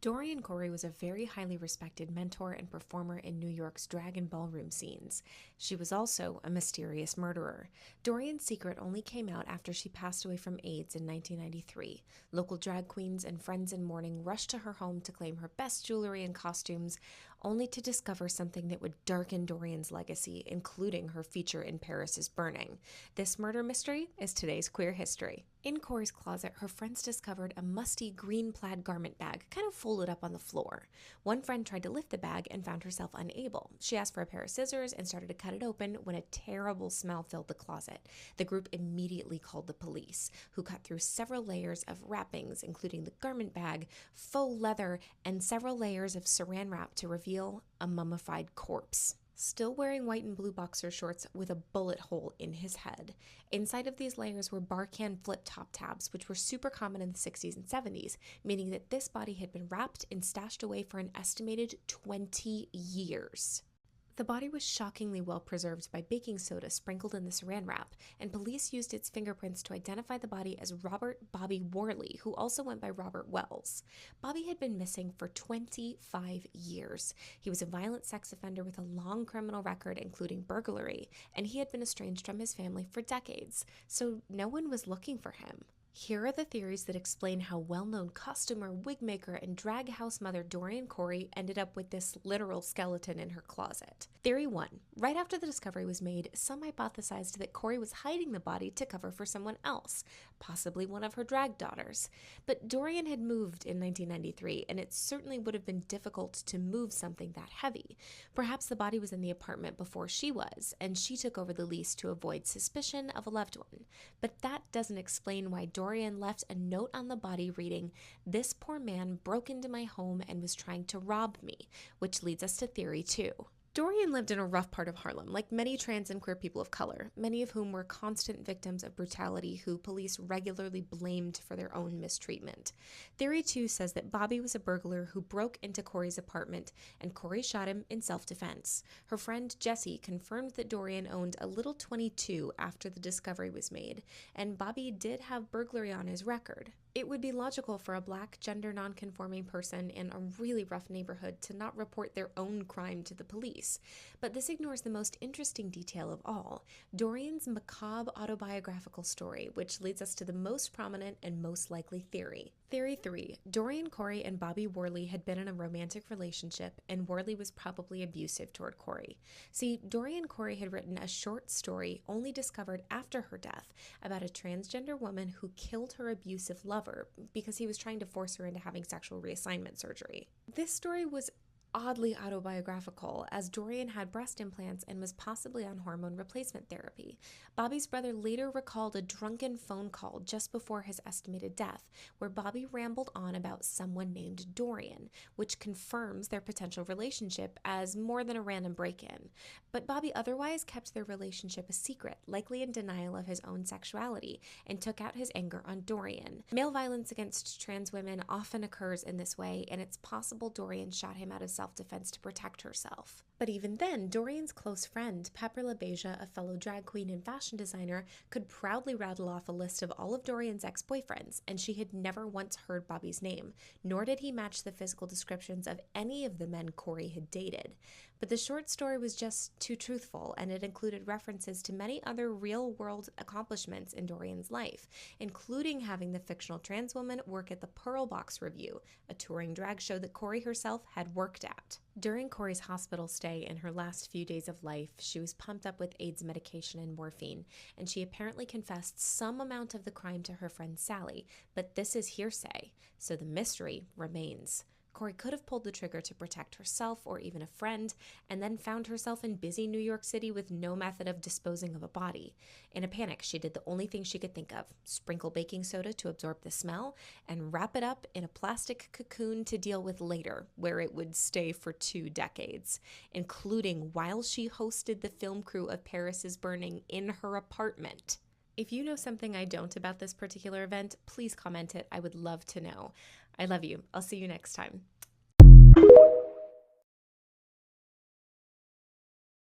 Dorian Corey was a very highly respected mentor and performer in New York's drag and ballroom scenes. She was also a mysterious murderer. Dorian's secret only came out after she passed away from AIDS in 1993. Local drag queens and friends in mourning rushed to her home to claim her best jewelry and costumes, only to discover something that would darken Dorian's legacy, including her feature in Paris is Burning. This murder mystery is today's queer history. In Corey's closet, her friends discovered a musty green plaid garment bag, kind of folded up on the floor. One friend tried to lift the bag and found herself unable. She asked for a pair of scissors and started to cut it open when a terrible smell filled the closet. The group immediately called the police, who cut through several layers of wrappings, including the garment bag, faux leather, and several layers of saran wrap to reveal a mummified corpse, still wearing white and blue boxer shorts with a bullet hole in his head. Inside of these layers were bar can flip top tabs, which were super common in the 60s and 70s, meaning that this body had been wrapped and stashed away for an estimated 20 years. The body was shockingly well preserved by baking soda sprinkled in the saran wrap, and police used its fingerprints to identify the body as Robert Bobby Worley, who also went by Robert Wells. Bobby had been missing for 25 years. He was a violent sex offender with a long criminal record, including burglary, and he had been estranged from his family for decades, so no one was looking for him. Here are the theories that explain how well-known costumer, wig maker, and drag house mother Dorian Corey ended up with this literal skeleton in her closet. Theory 1. Right after the discovery was made, some hypothesized that Corey was hiding the body to cover for someone else, possibly one of her drag daughters. But Dorian had moved in 1993, and it certainly would have been difficult to move something that heavy. Perhaps the body was in the apartment before she was, and she took over the lease to avoid suspicion of a loved one. But that doesn't explain why Dorian left a note on the body reading, "This poor man broke into my home and was trying to rob me," which leads us to theory 2. Dorian lived in a rough part of Harlem, like many trans and queer people of color, many of whom were constant victims of brutality who police regularly blamed for their own mistreatment. Theory 2 says that Bobby was a burglar who broke into Corey's apartment, and Corey shot him in self-defense. Her friend Jessie confirmed that Dorian owned a little 22 after the discovery was made, and Bobby did have burglary on his record. It would be logical for a black, gender non-conforming person in a really rough neighborhood to not report their own crime to the police. But this ignores the most interesting detail of all, Dorian's macabre autobiographical story, which leads us to the most prominent and most likely theory. Theory 3. Dorian Corey and Bobby Worley had been in a romantic relationship, and Worley was probably abusive toward Corey. See, Dorian Corey had written a short story, only discovered after her death, about a transgender woman who killed her abusive lover because he was trying to force her into having sexual reassignment surgery. This story was oddly autobiographical, as Dorian had breast implants and was possibly on hormone replacement therapy. Bobby's brother later recalled a drunken phone call just before his estimated death, where Bobby rambled on about someone named Dorian, which confirms their potential relationship as more than a random break-in. But Bobby otherwise kept their relationship a secret, likely in denial of his own sexuality, and took out his anger on Dorian. Male violence against trans women often occurs in this way, and it's possible Dorian shot him out of self-defense to protect herself. But even then, Dorian's close friend, Pepper LaBeija, a fellow drag queen and fashion designer, could proudly rattle off a list of all of Dorian's ex-boyfriends, and she had never once heard Bobby's name, nor did he match the physical descriptions of any of the men Corey had dated. But the short story was just too truthful, and it included references to many other real-world accomplishments in Dorian's life, including having the fictional trans woman work at the Pearl Box Review, a touring drag show that Corey herself had worked at. During Corey's hospital stay in her last few days of life, she was pumped up with AIDS medication and morphine, and she apparently confessed some amount of the crime to her friend Sally, but this is hearsay, so the mystery remains. Corey could have pulled the trigger to protect herself or even a friend, and then found herself in busy New York City with no method of disposing of a body. In a panic, she did the only thing she could think of: sprinkle baking soda to absorb the smell, and wrap it up in a plastic cocoon to deal with later, where it would stay for 2 decades, including while she hosted the film crew of Paris is Burning in her apartment. If you know something I don't about this particular event, please comment it. I would love to know. I love you. I'll see you next time.